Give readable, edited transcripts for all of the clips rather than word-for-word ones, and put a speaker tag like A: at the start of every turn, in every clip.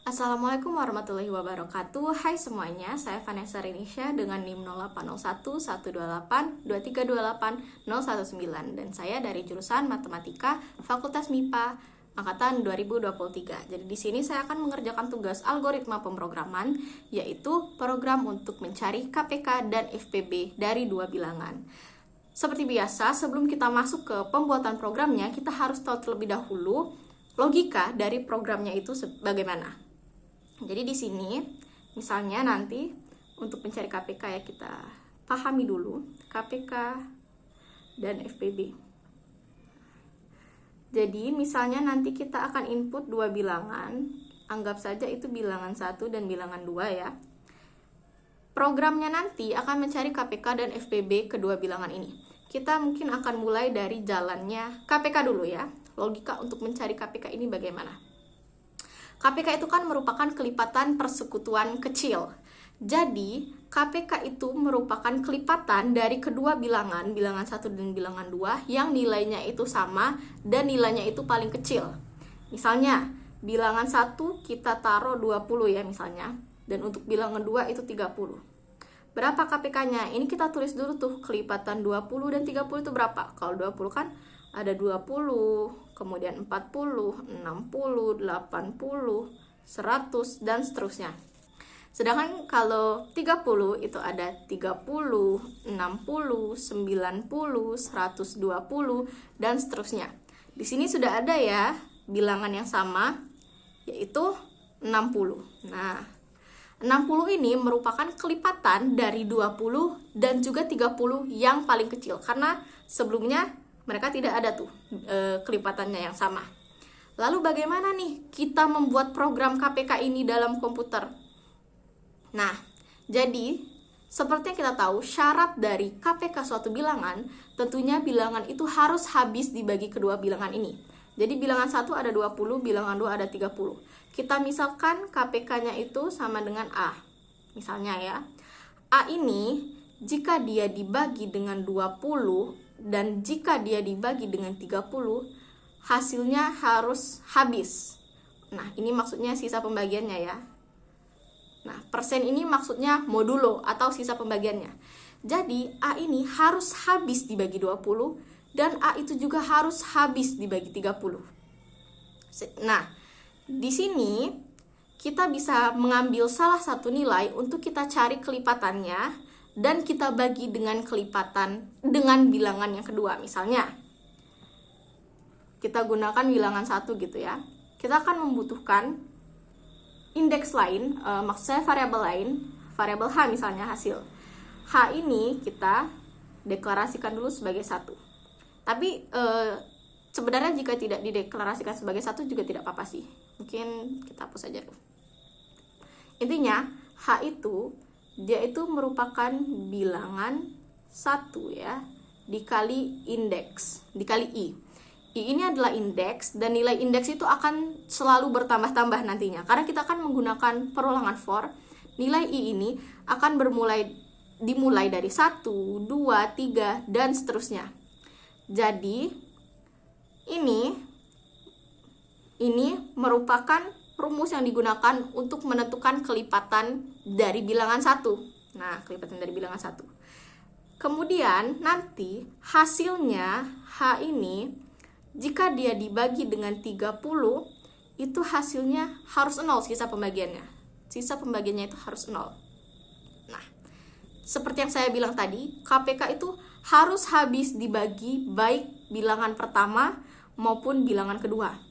A: Assalamualaikum warahmatullahi wabarakatuh. Hai semuanya, saya Vanessa Rinisha dengan NIM 0801 128 2328 019 dan saya dari jurusan Matematika Fakultas MIPA angkatan 2023. Jadi di sini saya akan mengerjakan tugas algoritma pemrograman, yaitu program untuk mencari KPK dan FPB dari dua bilangan. Seperti biasa, sebelum kita masuk ke pembuatan programnya, kita harus tahu terlebih dahulu logika dari programnya itu bagaimana. Jadi di sini, misalnya nanti untuk mencari KPK ya, kita pahami dulu KPK dan FPB. Jadi misalnya nanti kita akan input dua bilangan, anggap saja itu bilangan 1 dan bilangan 2 ya. Programnya nanti akan mencari KPK dan FPB kedua bilangan ini. Kita mungkin akan mulai dari jalannya KPK dulu ya. Logika untuk mencari KPK ini bagaimana? KPK itu kan merupakan kelipatan persekutuan kecil. Jadi, KPK itu merupakan kelipatan dari kedua bilangan 1 dan bilangan 2 yang nilainya itu sama dan nilainya itu paling kecil. Misalnya, bilangan 1 kita taruh 20 ya misalnya, dan untuk bilangan 2 itu 30. Berapa KPK-nya? Ini kita tulis dulu tuh, kelipatan 20 dan 30 itu berapa? Kalau 20 kan ada 20, kemudian 40, 60, 80, 100, dan seterusnya. Sedangkan kalau 30 itu ada 30, 60, 90, 120, dan seterusnya. Di sini sudah ada ya bilangan yang sama, yaitu 60. Nah, 60 ini merupakan kelipatan dari 20 dan juga 30 yang paling kecil. Karena sebelumnya mereka tidak ada tuh kelipatannya yang sama. Lalu bagaimana nih kita membuat program KPK ini dalam komputer? Nah, jadi seperti yang kita tahu, syarat dari KPK suatu bilangan, tentunya bilangan itu harus habis dibagi kedua bilangan ini. Jadi bilangan 1 ada 20, bilangan 2 ada 30. Kita misalkan KPK-nya itu sama dengan A. Misalnya ya, A ini jika dia dibagi dengan 20 dan jika dia dibagi dengan 30, hasilnya harus habis. Nah, ini maksudnya sisa pembagiannya ya. Nah, persen ini maksudnya modulo atau sisa pembagiannya. Jadi, A ini harus habis dibagi 20 dan A itu juga harus habis dibagi 30. Nah, di sini kita bisa mengambil salah satu nilai untuk kita cari kelipatannya dan kita bagi dengan kelipatan dengan bilangan yang kedua. Misalnya, kita gunakan bilangan 1 gitu ya. Kita akan membutuhkan indeks lain, maksud saya variabel lain, variabel H misalnya hasil. H ini kita deklarasikan dulu sebagai 1. Tapi sebenarnya jika tidak dideklarasikan sebagai 1 juga tidak apa-apa sih. Mungkin kita hapus saja dulu. Intinya, H itu dia itu merupakan bilangan 1 ya, dikali indeks, dikali I. I ini adalah indeks, dan nilai indeks itu akan selalu bertambah-tambah nantinya. Karena kita akan menggunakan perulangan for, nilai I ini akan dimulai dari 1, 2, 3, dan seterusnya. Jadi, ini merupakan rumus yang digunakan untuk menentukan kelipatan dari bilangan 1. Nah, kelipatan dari bilangan 1. Kemudian nanti hasilnya H ini jika dia dibagi dengan 30, itu hasilnya harus 0 sisa pembagiannya. Sisa pembagiannya itu harus 0. Nah, seperti yang saya bilang tadi, KPK itu harus habis dibagi baik bilangan pertama maupun bilangan kedua.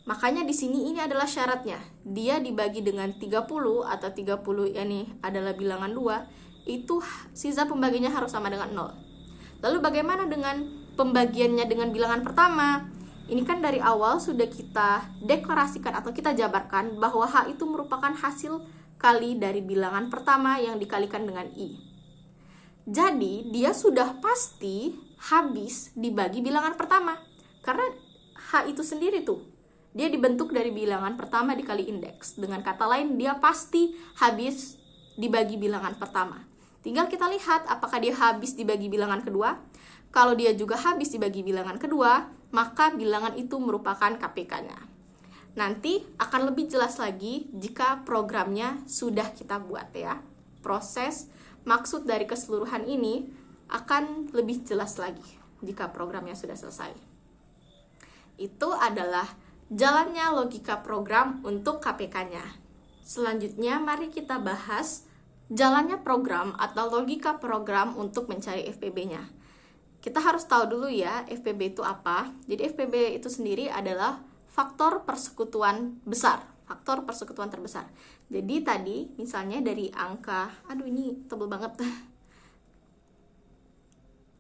A: Makanya di sini ini adalah syaratnya. Dia dibagi dengan 30 atau 30 ini adalah bilangan 2, itu sisa pembagiannya harus sama dengan 0. Lalu bagaimana dengan pembagiannya dengan bilangan pertama? Ini kan dari awal sudah kita deklarasikan atau kita jabarkan bahwa H itu merupakan hasil kali dari bilangan pertama yang dikalikan dengan I. Jadi dia sudah pasti habis dibagi bilangan pertama. Karena H itu sendiri tuh, dia dibentuk dari bilangan pertama dikali indeks. Dengan kata lain, dia pasti habis dibagi bilangan pertama. Tinggal kita lihat apakah dia habis dibagi bilangan kedua. Kalau dia juga habis dibagi bilangan kedua, maka bilangan itu merupakan KPK-nya. Nanti akan lebih jelas lagi jika programnya sudah kita buat ya. Proses maksud dari keseluruhan ini akan lebih jelas lagi jika programnya sudah selesai. Itu adalah jalannya logika program untuk KPK-nya. Selanjutnya mari kita bahas jalannya program atau logika program untuk mencari FPB-nya. Kita harus tahu dulu ya, FPB itu apa. Jadi FPB itu sendiri adalah faktor persekutuan besar, faktor persekutuan terbesar. Jadi tadi misalnya dari angka, aduh ini tebel banget.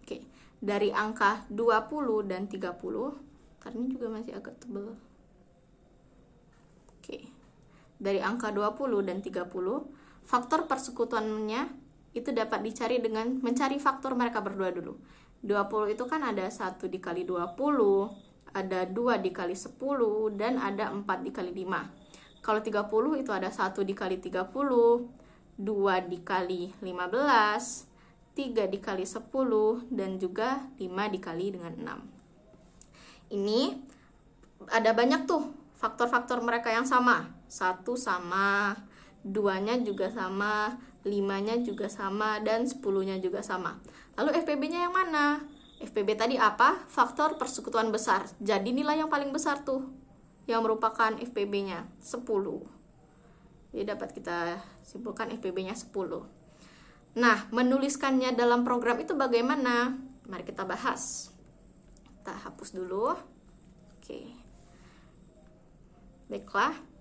A: Oke, dari angka 20 dan 30, karena ini juga masih agak tebel. Oke. Dari angka 20 dan 30, faktor persekutuannya itu dapat dicari dengan mencari faktor mereka berdua dulu. 20 itu kan ada 1 dikali 20, ada 2 dikali 10, dan ada 4 dikali 5. Kalau 30 itu ada 1 dikali 30, 2 dikali 15, 3 dikali 10, dan juga 5 dikali dengan 6. Ini ada banyak tuh faktor-faktor mereka yang sama. 1 sama, 2-nya juga sama, 5-nya juga sama, dan 10-nya juga sama. Lalu FPB-nya yang mana? FPB tadi apa? Faktor persekutuan besar. Jadi nilai yang paling besar tuh yang merupakan FPB-nya 10. Jadi dapat kita simpulkan FPB-nya 10. Nah, menuliskannya dalam program itu bagaimana? Mari kita bahas. Kita hapus dulu. Oke. Baiklah.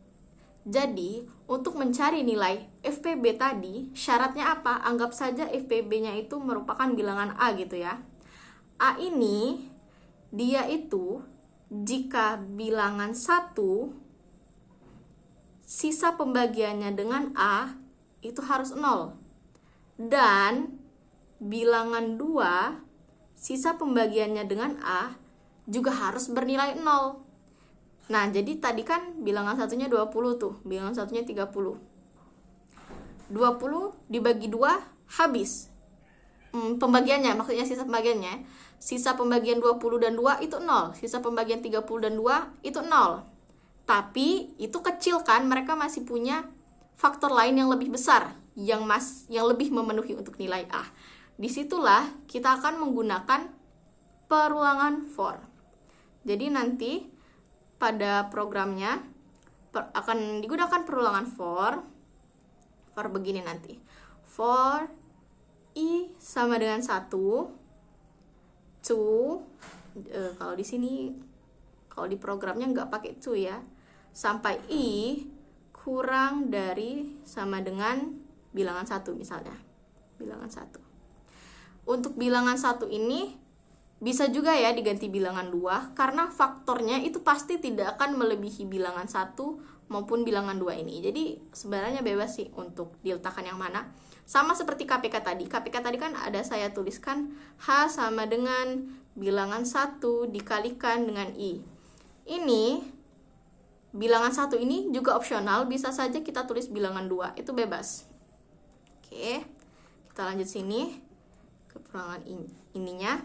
A: Jadi, untuk mencari nilai FPB tadi, syaratnya apa? Anggap saja FPB-nya itu merupakan bilangan A gitu ya. A ini, dia itu jika bilangan 1, sisa pembagiannya dengan A itu harus 0. Dan bilangan 2, sisa pembagiannya dengan A juga harus bernilai 0. Nah, jadi tadi kan bilangan satunya 20 tuh, bilangan satunya 30. 20 dibagi 2 habis. Pembagiannya, maksudnya sisa pembagiannya. Sisa pembagian 20 dan 2 itu 0. Sisa pembagian 30 dan 2 itu 0. Tapi itu kecil kan, mereka masih punya faktor lain yang lebih besar, yang lebih memenuhi untuk nilai A. Disitulah kita akan menggunakan perulangan for. Jadi nanti pada programnya akan digunakan perulangan for begini nanti. For I sama dengan 1, to, kalau di sini, kalau di programnya nggak pakai to ya, sampai I kurang dari sama dengan bilangan 1 misalnya. Bilangan 1. Untuk bilangan 1 ini bisa juga ya diganti bilangan 2, karena faktornya itu pasti tidak akan melebihi bilangan 1 maupun bilangan 2 ini. Jadi sebenarnya bebas sih untuk diletakkan yang mana. Sama seperti KPK tadi. KPK tadi kan ada saya tuliskan H sama dengan bilangan 1 dikalikan dengan I. Ini bilangan 1 ini juga opsional, bisa saja kita tulis bilangan 2, itu bebas. Oke, kita lanjut sini ke perulangan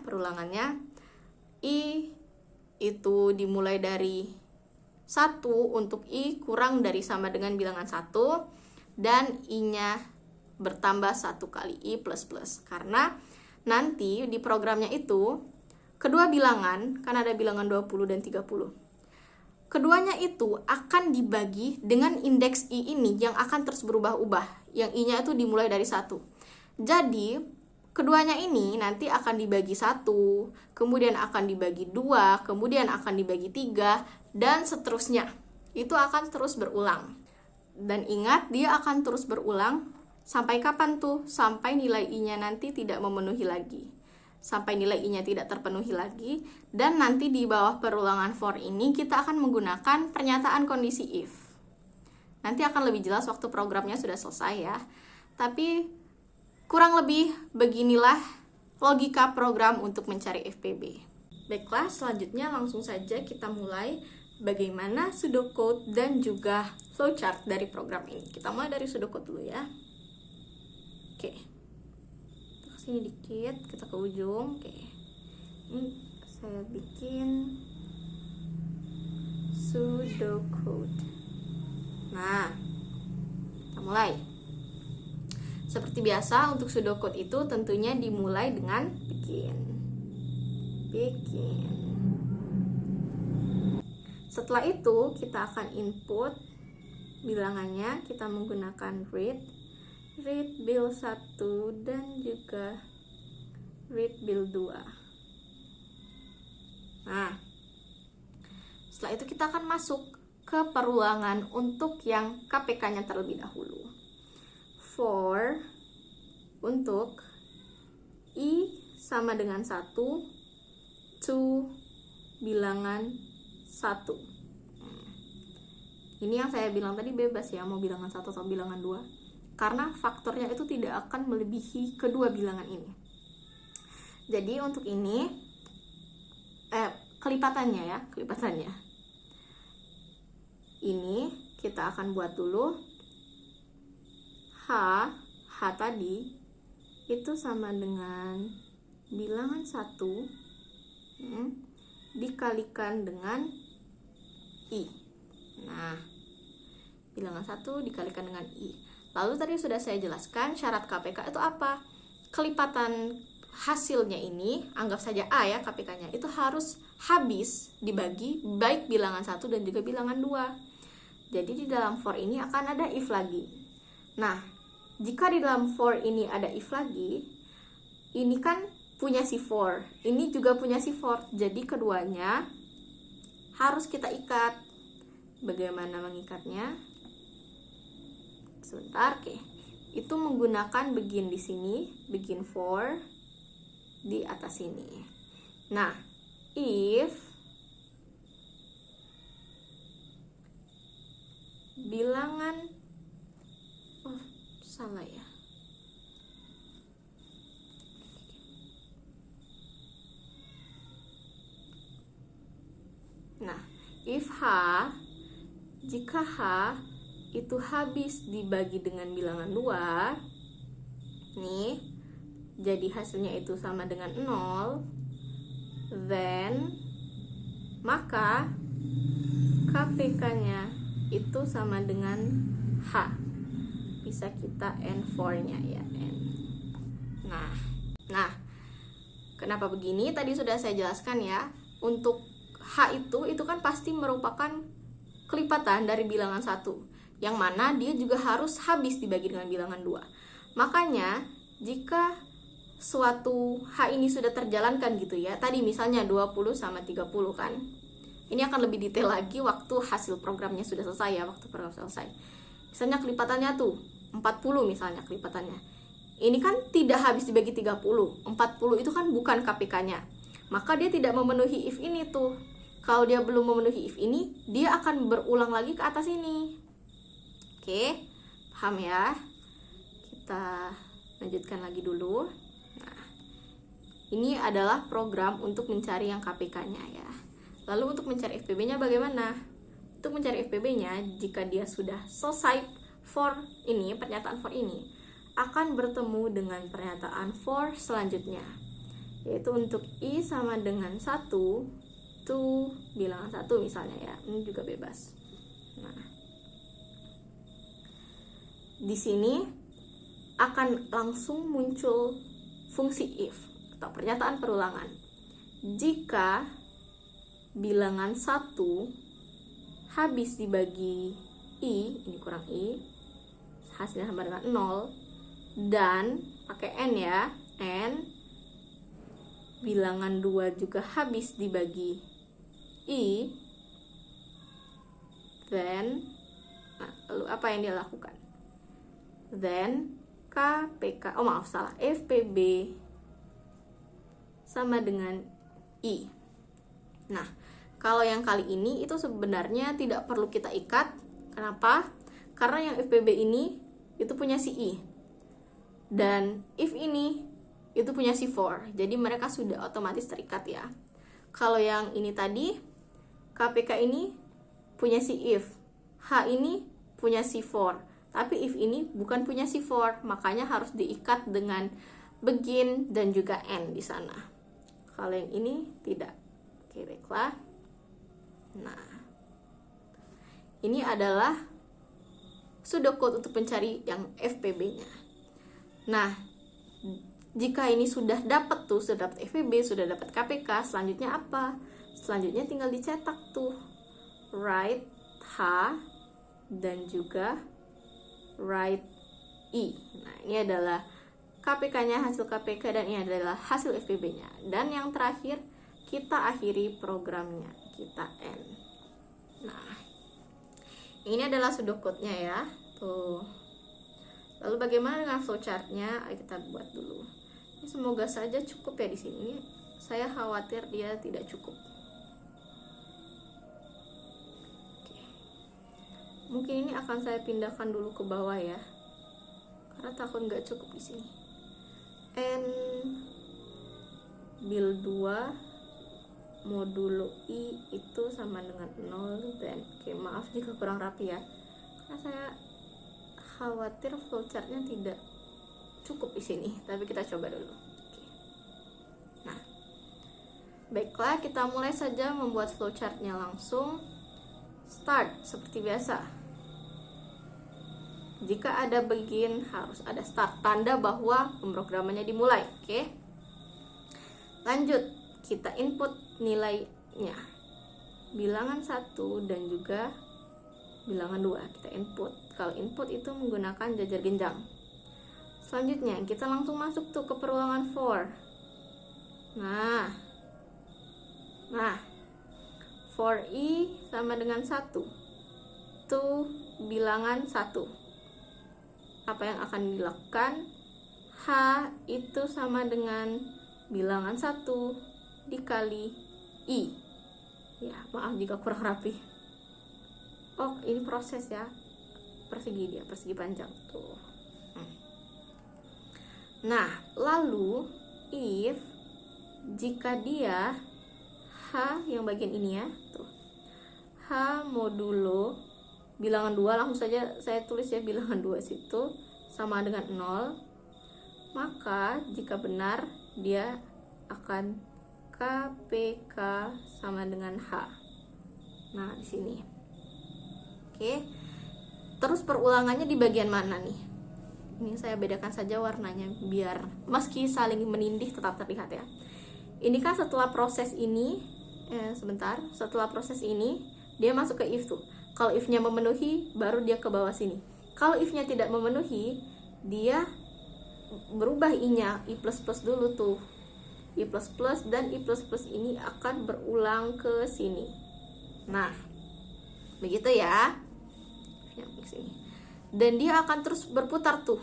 A: perulangannya. I itu dimulai dari 1 untuk I kurang dari sama dengan bilangan 1, dan I-nya bertambah 1 kali I plus plus. Karena nanti di programnya itu kedua bilangan, kan ada bilangan 20 dan 30. Keduanya itu akan dibagi dengan indeks I ini yang akan terus berubah-ubah, yang I-nya itu dimulai dari 1. Jadi keduanya ini nanti akan dibagi 1, kemudian akan dibagi 2, kemudian akan dibagi 3, dan seterusnya. Itu akan terus berulang. Dan ingat, dia akan terus berulang sampai kapan tuh? Sampai nilai I-nya nanti tidak memenuhi lagi. Sampai nilai I-nya tidak terpenuhi lagi. Dan nanti di bawah perulangan for ini kita akan menggunakan pernyataan kondisi if. Nanti akan lebih jelas waktu programnya sudah selesai ya. Tapi kurang lebih beginilah logika program untuk mencari FPB. Baiklah, selanjutnya langsung saja kita mulai bagaimana pseudocode dan juga flowchart dari program ini. Kita mulai dari pseudocode dulu ya. Oke. Ke sini dikit, kita ke ujung. Oke. Ini saya bikin pseudocode. Nah, kita mulai. Seperti biasa untuk pseudocode itu tentunya dimulai dengan begin. Setelah itu kita akan input bilangannya, kita menggunakan read bil 1 dan juga read bil 2. Nah, setelah itu kita akan masuk ke perulangan untuk yang KPK-nya terlebih dahulu. For untuk I sama dengan 1 to bilangan 1. Ini yang saya bilang tadi bebas ya, mau bilangan 1 atau bilangan 2, karena faktornya itu tidak akan melebihi kedua bilangan ini. Jadi untuk ini kelipatannya ini kita akan buat dulu. H tadi itu sama dengan bilangan 1 dikalikan dengan I. Nah, bilangan 1 dikalikan dengan I. Lalu tadi sudah saya jelaskan syarat KPK itu apa. Kelipatan hasilnya ini, anggap saja A ya KPK-nya, itu harus habis dibagi baik bilangan 1 dan juga bilangan 2. Jadi di dalam for ini akan ada if lagi. Nah, jika di dalam for ini ada if lagi, ini kan punya si for, ini juga punya si for. Jadi keduanya harus kita ikat. Bagaimana mengikatnya? Sebentar, oke. Itu menggunakan begin di sini, begin for di atas sini. Nah, if bilangan salah ya. Nah, if H, jika H itu habis dibagi dengan bilangan 2, nih, jadi hasilnya itu sama dengan 0, then maka KPK-nya itu sama dengan H. Bisa kita N4-nya ya, N. Nah, kenapa begini? Tadi sudah saya jelaskan ya. Untuk H itu kan pasti merupakan kelipatan dari bilangan 1, yang mana dia juga harus habis dibagi dengan bilangan 2. Makanya jika suatu H ini sudah terjalankan gitu ya, tadi misalnya 20 sama 30 kan, ini akan lebih detail lagi waktu hasil programnya sudah selesai ya, waktu program selesai. Misalnya kelipatannya tuh 40 misalnya kelipatannya, ini kan tidak habis dibagi 30, 40 itu kan bukan KPK-nya, maka dia tidak memenuhi if ini tuh. Kalau dia belum memenuhi if ini, dia akan berulang lagi ke atas ini. Oke, paham ya? Kita lanjutkan lagi dulu. Nah, ini adalah program untuk mencari yang KPK-nya ya. Lalu untuk mencari FPB-nya bagaimana? Untuk mencari FPB-nya, jika dia sudah selesai for ini, pernyataan for ini, akan bertemu dengan pernyataan for selanjutnya, yaitu untuk I sama dengan 1 to bilangan 1 misalnya ya, ini juga bebas. Nah, di sini akan langsung muncul fungsi if atau pernyataan perulangan. Jika bilangan 1 habis dibagi I, ini kurang I, hasilnya sama dengan 0, dan pakai N ya, N, bilangan 2 juga habis dibagi I, then lalu apa yang dia lakukan? Then KPK, FPB sama dengan I. Nah, kalau yang kali ini itu sebenarnya tidak perlu kita ikat. Kenapa? Karena yang FPB ini itu punya si I, dan if ini itu punya si for, jadi mereka sudah otomatis terikat ya. Kalau yang ini tadi, KPK ini punya si if, H ini punya si for, tapi if ini bukan punya si for, makanya harus diikat dengan begin dan juga end di sana. Kalau yang ini tidak. Oke, baiklah. Nah, Ini adalah pseudocode untuk mencari yang FPB-nya. Nah, jika ini sudah dapat tuh, sudah dapat FPB, sudah dapat KPK, selanjutnya apa? Selanjutnya tinggal dicetak tuh write H dan juga write I. Nah, ini adalah KPK-nya, hasil KPK, dan ini adalah hasil FPB-nya. Dan yang terakhir, kita akhiri programnya, kita end. Nah, ini adalah pseudocode-nya ya. Tuh. Lalu bagaimana dengan flowchart-nya? Ayo kita buat dulu. Ini semoga saja cukup ya di sini. Saya khawatir dia tidak cukup. Oke. Mungkin ini akan saya pindahkan dulu ke bawah ya. Karena takut nggak cukup di sini. N build 2 modulo I itu sama dengan 0 dan oke, maaf jika kurang rapi ya, karena saya khawatir flowchartnya tidak cukup di sini, tapi kita coba dulu. Oke. Nah, baiklah, kita mulai saja membuat flowchartnya langsung. Start seperti biasa. Jika ada begin harus ada start, tanda bahwa pemrogramannya dimulai. Oke. Lanjut, kita input nilainya, bilangan 1 dan juga bilangan 2 kita input. Kalau input itu menggunakan jajar genjang. Selanjutnya kita langsung masuk tuh ke perulangan for. Nah for I sama dengan 1 tuh bilangan 1. Apa yang akan dilakukan? H itu sama dengan bilangan 1 dikali I. Ya, maaf jika kurang rapi. Oh, ini proses ya. Persegi dia, persegi panjang tuh. Nah, lalu if jika dia H yang bagian ini ya, tuh. H modulo bilangan 2, langsung saja saya tulis ya, bilangan 2 situ sama dengan 0. Maka jika benar dia akan KPK sama dengan H. Nah, di sini. Oke. Terus perulangannya di bagian mana nih? Ini saya bedakan saja warnanya biar meski saling menindih tetap terlihat ya. Ini kan setelah proses ini, setelah proses ini dia masuk ke if tuh. Kalau if-nya memenuhi, baru dia ke bawah sini. Kalau if-nya tidak memenuhi, dia berubah I-nya, I++ dulu tuh. I++ dan I++ ini akan berulang ke sini. Nah, begitu ya. Dan dia akan terus berputar tuh.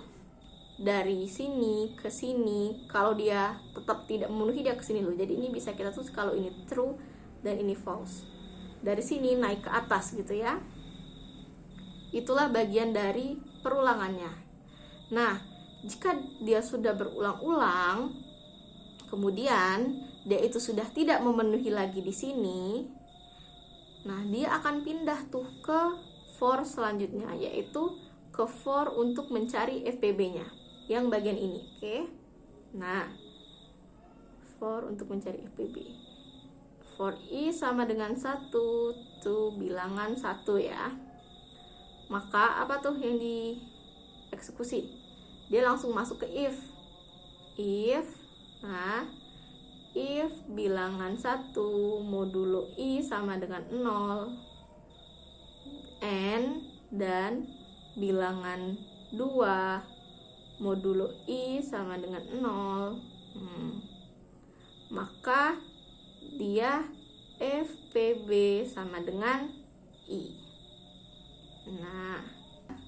A: Dari sini ke sini. Kalau dia tetap tidak memenuhi, dia ke sini loh. Jadi ini bisa kita tulis kalau ini true dan ini false. Dari sini naik ke atas gitu ya. Itulah bagian dari perulangannya. Nah, jika dia sudah berulang-ulang, kemudian dia itu sudah tidak memenuhi lagi di sini. Nah, dia akan pindah tuh ke for selanjutnya, yaitu ke for untuk mencari FPB-nya yang bagian ini. Oke. Nah, for untuk mencari FPB. For I sama dengan 1 tuh bilangan 1 ya. Maka apa tuh yang dieksekusi? Dia langsung masuk ke if. Nah, if bilangan 1 modulo I sama dengan 0 N dan bilangan 2 modulo I sama dengan 0 maka dia FPB sama dengan I.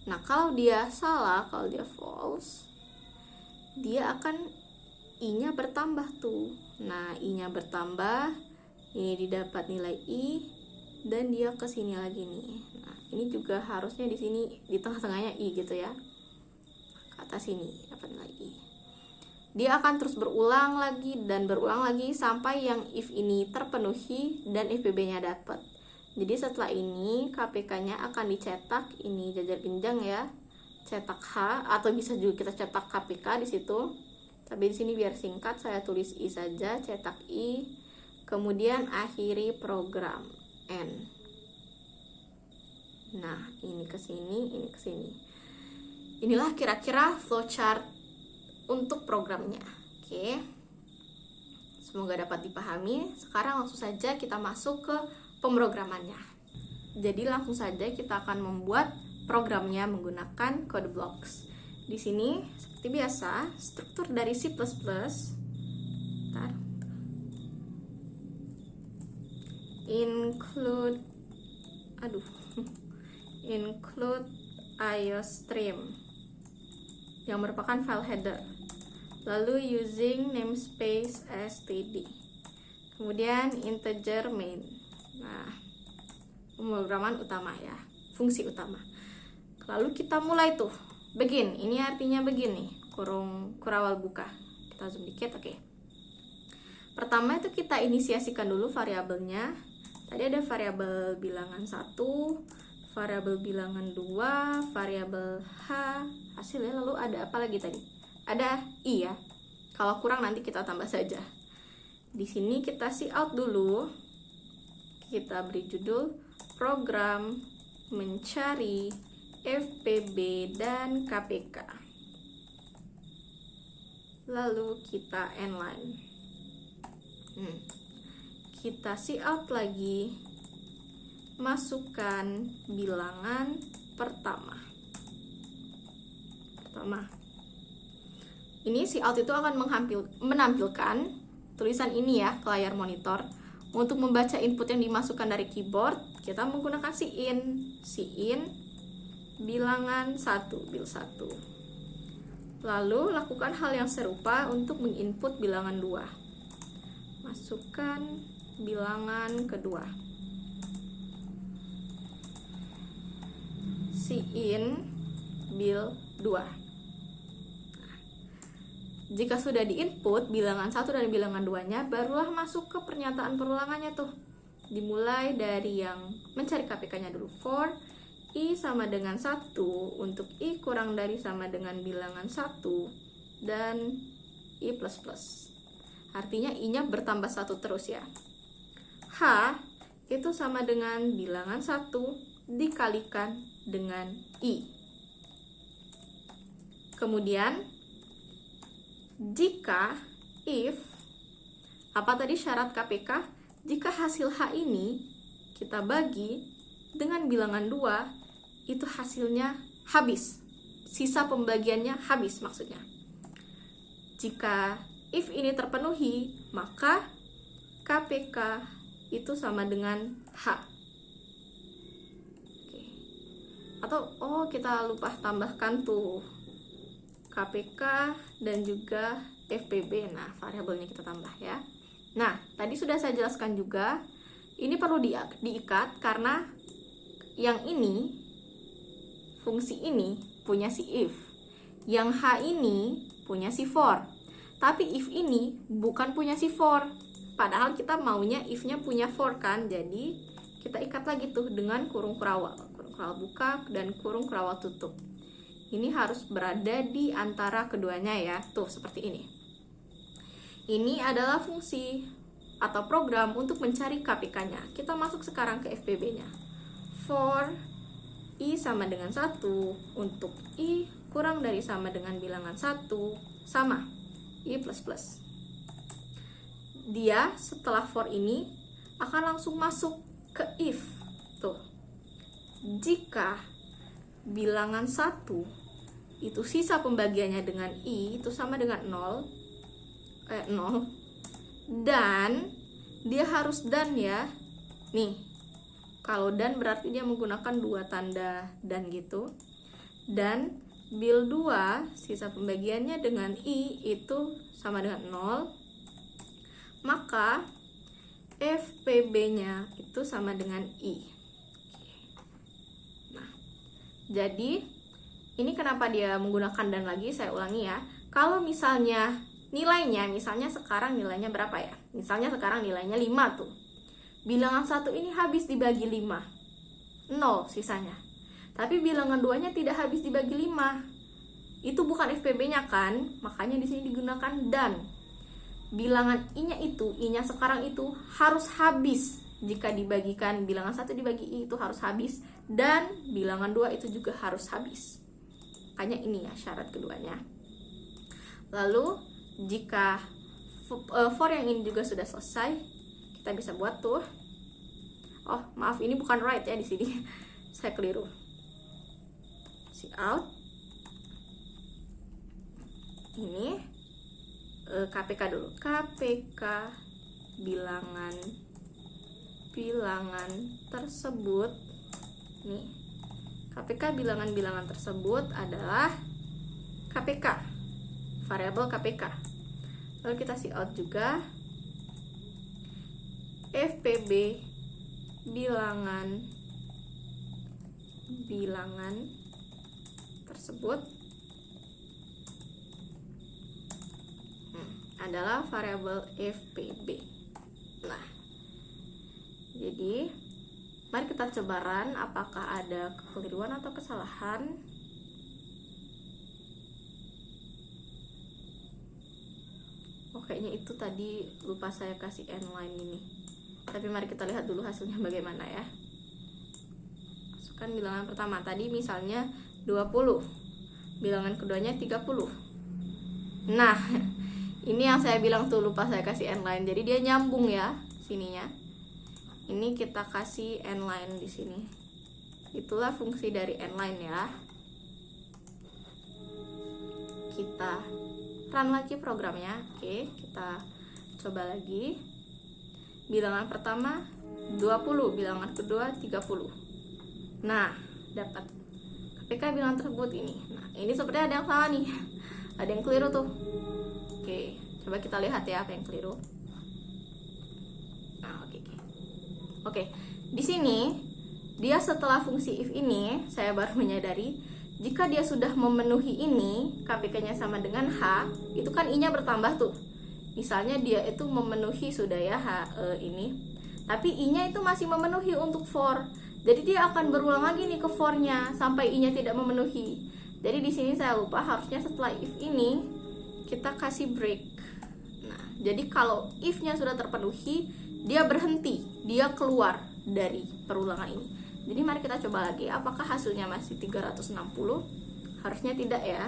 A: Nah, kalau dia salah, kalau dia false, dia akan I-nya bertambah tuh. Nah, I-nya bertambah, ini didapat nilai I dan dia ke sini lagi nih. Nah, ini juga harusnya di sini di tengah-tengahnya I gitu ya. Ke atas sini dapat nilai I. Dia akan terus berulang lagi dan berulang lagi sampai yang if ini terpenuhi dan FPB-nya dapat. Jadi setelah ini KPK-nya akan dicetak, ini jajar genjang ya. Cetak H atau bisa juga kita cetak KPK di situ. Tapi di sini biar singkat saya tulis I saja, cetak I, kemudian akhiri program N. Nah, ini ke sini, ini ke sini. Inilah kira-kira flowchart untuk programnya. Oke. Semoga dapat dipahami. Sekarang langsung saja kita masuk ke pemrogramannya. Jadi langsung saja kita akan membuat programnya menggunakan code blocks. Di sini seperti biasa, struktur dari C++. Include IOStream yang merupakan file header. Lalu using namespace std. Kemudian integer main. Nah, pemrograman utama ya, fungsi utama. Lalu kita mulai tuh, begin. Ini artinya begini, kurawal buka. Kita zoom dikit, oke. Pertama itu kita inisiasikan dulu variabelnya. Tadi ada variabel bilangan 1, variabel bilangan 2, variabel H, hasilnya. Lalu ada apa lagi tadi? Ada I ya. Kalau kurang nanti kita tambah saja. Di sini kita cout dulu. Kita beri judul program mencari FPB dan KPK. Lalu kita inline. Kita cout lagi, masukkan bilangan pertama. Ini cout itu akan menampilkan tulisan ini ya ke layar monitor. Untuk membaca input yang dimasukkan dari keyboard, kita menggunakan cin bilangan 1, bil 1. Lalu lakukan hal yang serupa untuk menginput bilangan 2. Masukkan bilangan kedua. Cin bil 2. Jika sudah diinput bilangan 1 dan bilangan 2-nya, barulah masuk ke pernyataan perulangannya tuh. Dimulai dari yang mencari KPK-nya dulu. For I sama dengan 1, untuk I kurang dari sama dengan bilangan 1, dan I++. Artinya I-nya bertambah 1 terus ya. H itu sama dengan bilangan 1 dikalikan dengan I. Kemudian jika if, apa tadi syarat KPK? Jika hasil H ini kita bagi dengan bilangan 2, itu hasilnya habis. Sisa pembagiannya habis maksudnya. Jika if ini terpenuhi, maka KPK itu sama dengan H. Oke. Atau kita lupa tambahkan tuh KPK dan juga FPB. Nah, variabelnya kita tambah ya. Nah, tadi sudah saya jelaskan juga, ini perlu diikat karena yang ini, fungsi ini punya si if. Yang H ini punya si for. Tapi if ini bukan punya si for. Padahal kita maunya if-nya punya for kan. Jadi kita ikat lagi tuh dengan kurung kurawal. Kurung kurawal buka dan kurung kurawal tutup. Ini harus berada di antara keduanya ya. Tuh seperti ini. Ini adalah fungsi atau program untuk mencari KPK-nya. Kita masuk sekarang ke FPB-nya. For I sama dengan 1, untuk I kurang dari sama dengan bilangan 1, sama I++. Dia setelah for ini akan langsung masuk ke if. Tuh. Jika bilangan 1 itu sisa pembagiannya dengan I itu sama dengan 0, dan dia harus dan ya. Nih, kalau dan berarti dia menggunakan 2 tanda dan gitu. Dan bil 2 sisa pembagiannya dengan I itu sama dengan 0, maka FPB-nya itu sama dengan I. Nah, jadi ini kenapa dia menggunakan dan lagi, saya ulangi ya. Kalau misalnya nilainya, misalnya sekarang nilainya berapa ya? Misalnya sekarang nilainya 5 tuh. Bilangan 1 ini habis dibagi 5. 0 sisanya. Tapi bilangan 2-nya tidak habis dibagi 5. Itu bukan FPB-nya kan? Makanya di sini digunakan dan. Bilangan I-nya itu, I-nya sekarang itu harus habis. Jika dibagikan bilangan 1 dibagi I itu harus habis. dan bilangan 2 itu juga harus habis. Makanya ini ya syarat keduanya. Lalu jika for yang ini juga sudah selesai, kita bisa buat tuh. Oh, maaf, ini bukan right ya di sini. Saya keliru. Out. Ini KPK dulu. KPK bilangan tersebut. Nih. KPK bilangan tersebut adalah KPK, variabel KPK. Lalu kita out juga FPB bilangan tersebut adalah variabel FPB. Nah, jadi mari kita coba run apakah ada kekeliruan atau kesalahan. Oh, kayaknya itu tadi lupa saya kasih endline ini. Tapi mari kita lihat dulu hasilnya bagaimana ya. Masukkan bilangan pertama. Tadi misalnya 20. Bilangan keduanya 30. Nah, ini yang saya bilang tuh lupa saya kasih endline. Jadi dia nyambung ya sininya. Ini kita kasih endline di sini. Itulah fungsi dari endline ya. Kita run lagi programnya. Oke, kita coba lagi. Bilangan pertama 20, bilangan kedua 30. Nah, dapat KPK bilangan tersebut ini. Nah, ini sepertinya ada yang salah nih. Ada yang keliru tuh. Oke, coba kita lihat ya apa yang keliru. Nah, oke. Di sini dia setelah fungsi if ini, saya baru menyadari jika dia sudah memenuhi ini, KPK-nya sama dengan H, itu kan I-nya bertambah tuh. Misalnya dia itu memenuhi sudah ya ini, tapi I-nya itu masih memenuhi untuk for. Jadi dia akan berulang lagi nih ke for-nya sampai I-nya tidak memenuhi. Jadi di sini saya lupa, harusnya setelah if ini kita kasih break. Nah, jadi kalau if-nya sudah terpenuhi, dia berhenti, dia keluar dari perulangan ini. Jadi mari kita coba lagi, apakah hasilnya masih 360? Harusnya tidak ya.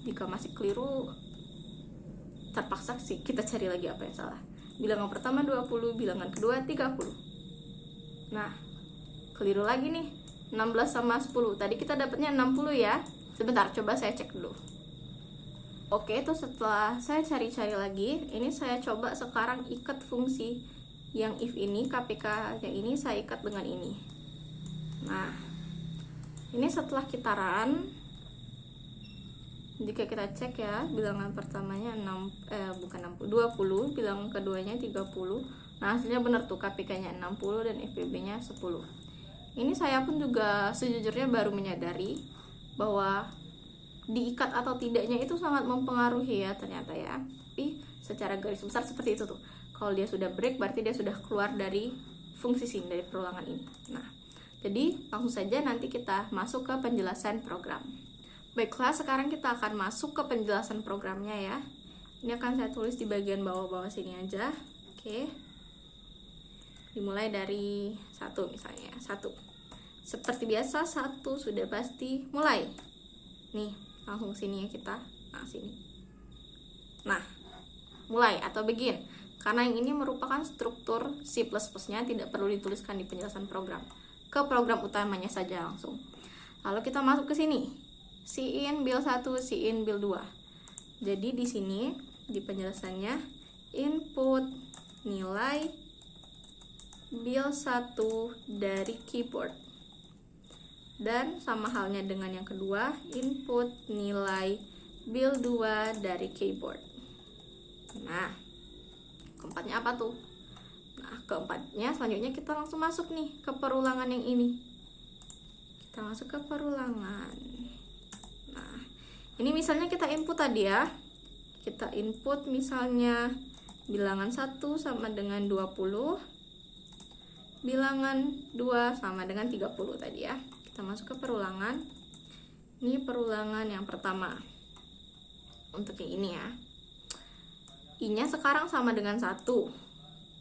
A: Jika masih keliru, terpaksa sih kita cari lagi apa yang salah. Bilangan pertama 20, bilangan kedua 30. Nah, keliru lagi nih, 16 sama 10. Tadi kita dapatnya 60 ya. Sebentar, coba saya cek dulu. Oke, itu setelah saya cari-cari lagi, ini saya coba sekarang ikat fungsi yang if ini, KPK-nya ini saya ikat dengan ini. Nah, ini setelah kita run, jika kita cek ya, bilangan pertamanya 20, bilangan keduanya 30. Nah, hasilnya benar tuh, KPK-nya 60 dan FPB-nya 10. Ini saya pun juga sejujurnya baru menyadari bahwa diikat atau tidaknya itu sangat mempengaruhi ya ternyata ya. Tapi secara garis besar seperti itu tuh. Kalau dia sudah break berarti dia sudah keluar dari fungsi sini, dari perulangan ini. Nah, jadi langsung saja nanti kita masuk ke penjelasan program. Baiklah, sekarang kita akan masuk ke penjelasan programnya ya. Ini akan saya tulis di bagian bawah-bawah sini aja. Oke. Dimulai dari 1 misalnya. 1. Seperti biasa 1 sudah pasti mulai. Nih, langsung sini ya kita. Nah, sini. Nah, mulai atau begin. Karena yang ini merupakan struktur C++-nya, tidak perlu dituliskan di penjelasan program. Ke program utamanya saja langsung. Lalu kita masuk ke sini. Cin build 1, cin build 2. Jadi di sini di penjelasannya input nilai build 1 dari keyboard. Dan sama halnya dengan yang kedua, input nilai build 2 dari keyboard. Nah, keempatnya apa tuh? Nah, keempatnya selanjutnya kita langsung masuk nih ke perulangan yang ini. Kita masuk ke perulangan. Nah, ini misalnya kita input tadi ya. Kita input misalnya bilangan 1 sama dengan 20. Bilangan 2 sama dengan 30 tadi ya. Kita masuk ke perulangan. Ini perulangan yang pertama. Untuk yang ini ya. I-nya sekarang sama dengan 1.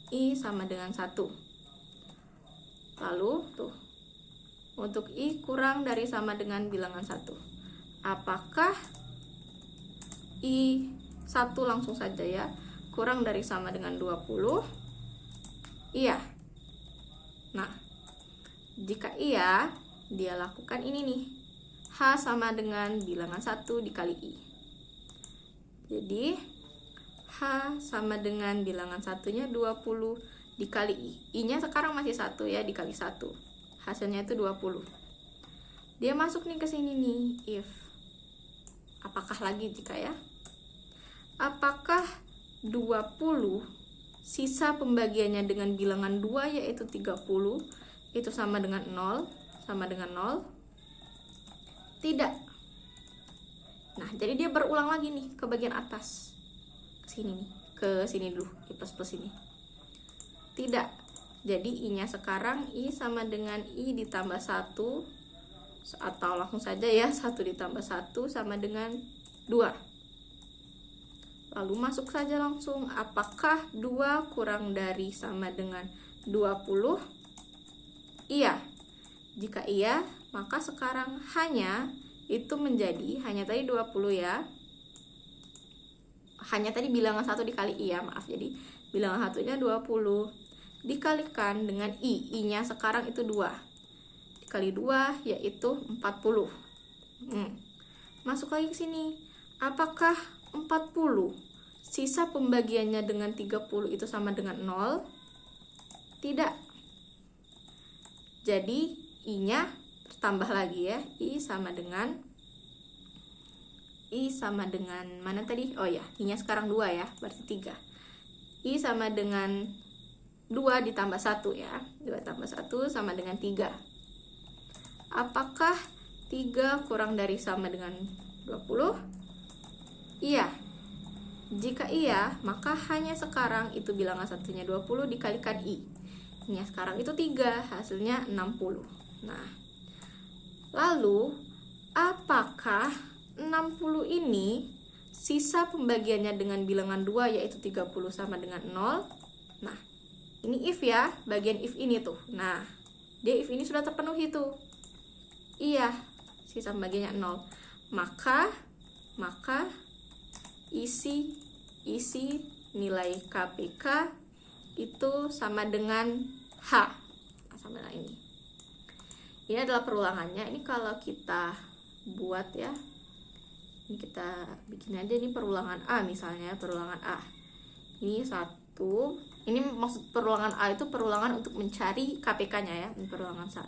A: I sama dengan 1. Lalu tuh untuk I kurang dari sama dengan bilangan 1. Apakah I1 langsung saja ya, kurang dari sama dengan 20? Iya. Nah, jika iya, dia lakukan ini nih. H sama dengan bilangan 1 dikali I. Jadi, H sama dengan bilangan 1-nya 20 dikali I. I-nya sekarang masih 1 ya, dikali 1. Hasilnya itu 20. Dia masuk nih ke sini nih, if. Apakah lagi jika ya? Apakah 20 sisa pembagiannya dengan bilangan 2 yaitu 30 itu sama dengan 0? Sama dengan 0? Tidak. Nah, jadi dia berulang lagi nih ke bagian atas. Ke sini nih, ke sini dulu, I plus ini. Tidak. Jadi I-nya sekarang I sama dengan I ditambah 1, atau langsung saja ya, 1 ditambah 1 sama dengan 2. Lalu masuk saja langsung, apakah 2 kurang dari sama dengan 20? Iya. Jika iya, maka sekarang hanya itu menjadi, hanya tadi 20 ya. Hanya tadi bilangan 1 dikali I ya, maaf. Jadi bilangan 1-nya 20 dikalikan dengan I. I-nya sekarang itu 2. Dikali 2 yaitu 40. Masuk lagi ke sini. Apakah 40 sisa pembagiannya dengan 30 itu sama dengan 0? Tidak. Jadi I-nya bertambah lagi ya. I sama dengan mana tadi? Oh ya, I-nya sekarang 2 ya, berarti 3. I sama dengan 2 ditambah 1 ya. 2 tambah 1 sama dengan 3. Apakah 3 kurang dari sama dengan 20? Iya. Jika iya, maka hanya sekarang itu bilangan 1-nya 20 dikalikan I. I-nya sekarang itu 3, hasilnya 60. Nah, lalu apakah 60 ini sisa pembagiannya dengan bilangan 2 yaitu 30 sama dengan 0? Nah, ini if ya, bagian if ini tuh. Nah, dia if ini sudah terpenuhi tuh. Iya, sisa pembagiannya 0. Maka isi nilai KPK itu sama dengan H. Sama dengan ini. Ini adalah perulangannya. Ini kalau kita buat ya, ini kita bikin aja ini perulangan A misalnya, perulangan A. Ini 1. Ini maksud perulangan A itu perulangan untuk mencari KPK-nya ya. Ini perulangan 1.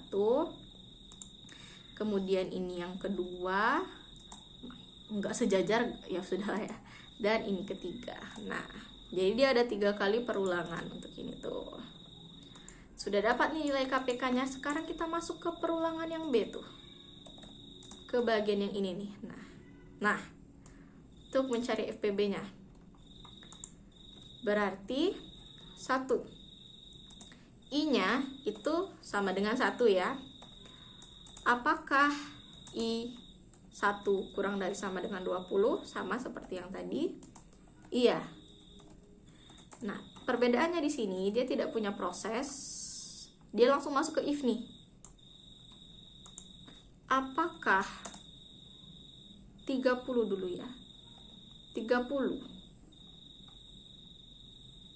A: Kemudian ini yang kedua. Enggak sejajar ya sudah ya. Dan ini ketiga. Nah, jadi dia ada 3 kali perulangan untuk ini tuh. Sudah dapat nih nilai KPK-nya. Sekarang kita masuk ke perulangan yang B tuh, ke bagian yang ini nih. Nah, untuk mencari FPB-nya, berarti 1. I-nya itu sama dengan 1 ya. Apakah I1 kurang dari sama dengan 20? Sama seperti yang tadi. Iya. Nah, perbedaannya di sini dia tidak punya proses. Dia langsung masuk ke if nih. Apakah 30 dulu ya. 30.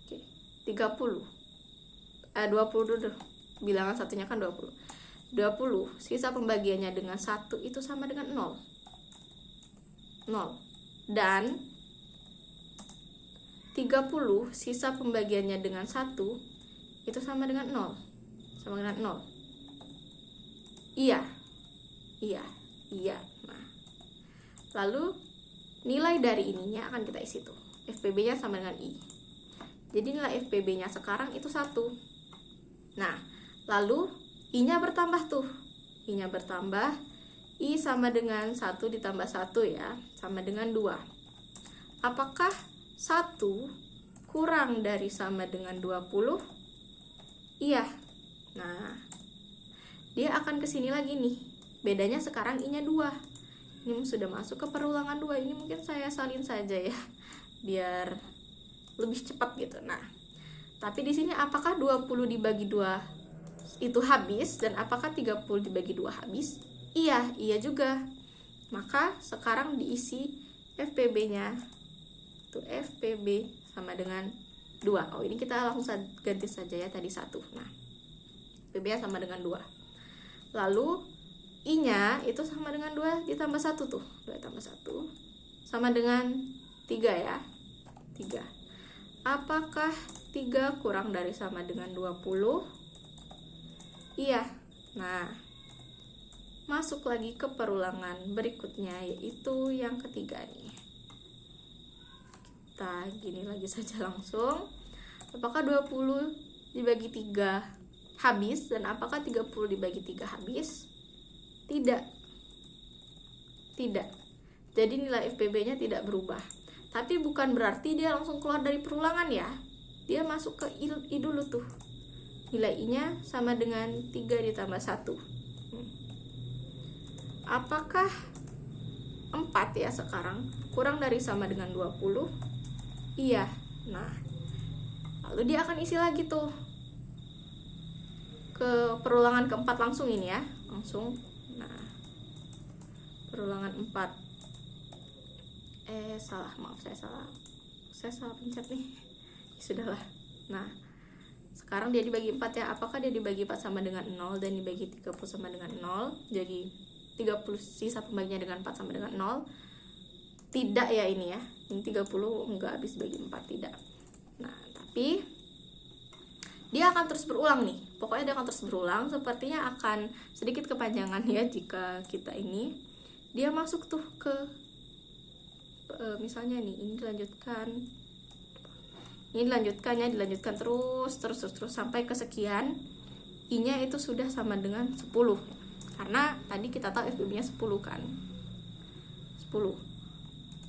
A: Oke, 30. 20 dulu. Bilangan satunya kan 20. 20 sisa pembagiannya dengan 1 itu sama dengan 0. Dan 30 sisa pembagiannya dengan 1 itu sama dengan 0. Sama dengan 0. Iya. Nah, lalu nilai dari ininya akan kita isi tuh. FPB-nya sama dengan I. Jadi nilai FPB-nya sekarang itu 1. Nah, lalu I-nya bertambah tuh. I-nya bertambah. I sama dengan 1 ditambah 1 ya. Sama dengan 2. Apakah 1 kurang dari sama dengan 20? Iya. Nah, dia akan kesini lagi nih. Bedanya sekarang I-nya 2. Ini sudah masuk ke perulangan 2. Ini mungkin saya salin saja ya, biar lebih cepat gitu. Nah, tapi di sini apakah 20 dibagi 2 itu habis, dan apakah 30 dibagi 2 habis? Iya, iya juga. Maka sekarang diisi FPB-nya. Itu FPB sama dengan 2. Oh, ini kita langsung ganti saja ya, tadi 1. Nah, FPB-nya sama dengan 2. Lalu I-nya itu sama dengan 2 ditambah 1 tuh. 2 tambah 1 sama dengan 3 ya. 3. Apakah 3 kurang dari sama dengan 20? Iya. Nah, masuk lagi ke perulangan berikutnya, yaitu yang ketiga nih. Kita gini lagi saja langsung. Apakah 20 dibagi 3 habis, dan apakah 30 dibagi 3 habis? Tidak. Tidak. Jadi nilai FPB-nya tidak berubah. Tapi bukan berarti dia langsung keluar dari perulangan ya. Dia masuk ke I dulu tuh. Nilai I-nya sama dengan 3 ditambah 1. Apakah 4 ya sekarang kurang dari sama dengan 20? Iya. Nah, lalu dia akan isi lagi tuh ke perulangan keempat langsung ini ya. Langsung. Nah, perulangan 4. Maaf, saya salah pencet nih. Sudahlah. Nah, sekarang dia dibagi 4 ya. Apakah dia dibagi 4 sama dengan 0 dan dibagi 30 sama dengan 0? Jadi 30 sisa pembaginya dengan 4 sama dengan 0. Tidak ya ini ya. Ini 30 enggak habis bagi 4, tidak. Nah, tapi dia akan terus berulang nih. Pokoknya dia akan terus berulang. Sepertinya akan sedikit kepanjangan ya jika kita ini. Dia masuk tuh ke misalnya nih, ini dilanjutkan. Ini dilanjutkan terus sampai ke sekian. I-nya itu sudah sama dengan 10. Karena tadi kita tahu FPB-nya 10 kan. 10.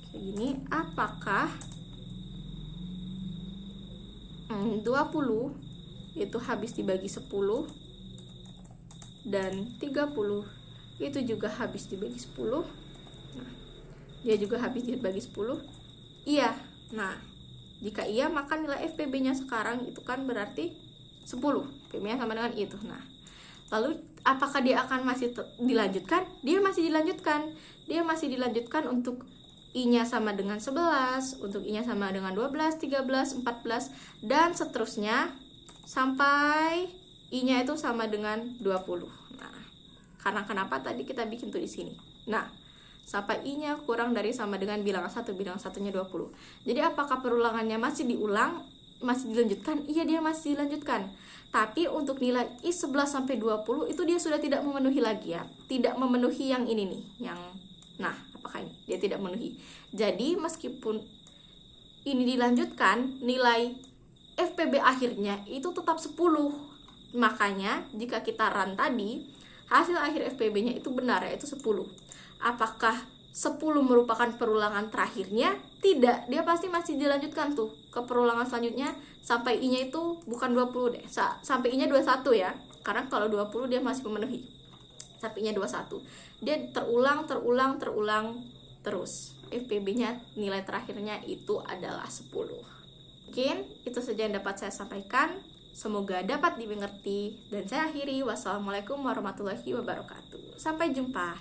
A: Kayak gini, apakah 20 itu habis dibagi 10 dan 30 itu juga habis dibagi 10? Nah, dia juga habis dibagi 10? Iya. Nah, jika iya, maka nilai FPB-nya sekarang itu kan berarti 10. FPB-nya sama dengan itu. Nah, lalu apakah dia akan masih dilanjutkan? Dia masih dilanjutkan. Dia masih dilanjutkan untuk I-nya sama dengan 11, untuk I-nya sama dengan 12, 13, 14, dan seterusnya sampai I-nya itu sama dengan 20. Nah, karena kenapa tadi kita bikin tuh di sini. Nah, sampai I-nya kurang dari sama dengan bilangan 1, bilangan satunya 20. Jadi apakah perulangannya masih diulang, masih dilanjutkan? Iya, dia masih dilanjutkan. Tapi untuk nilai I 11 sampai 20 itu dia sudah tidak memenuhi lagi ya. Tidak memenuhi yang ini nih, yang nah, apakah ini? Dia tidak memenuhi. Jadi meskipun ini dilanjutkan, nilai FPB akhirnya itu tetap 10. Makanya jika kita run tadi, hasil akhir FPB-nya itu benar, yaitu 10. Apakah 10 merupakan perulangan terakhirnya? Tidak, dia pasti masih dilanjutkan tuh ke perulangan selanjutnya sampai I-nya itu bukan 20 deh, sampai I-nya 21 ya. Karena kalau 20 dia masih memenuhi. Sampai I-nya 21. Dia terulang terus. FPB-nya nilai terakhirnya itu adalah 10. Mungkin itu saja yang dapat saya sampaikan. Semoga dapat dimengerti, dan saya akhiri. Wassalamualaikum warahmatullahi wabarakatuh. Sampai jumpa.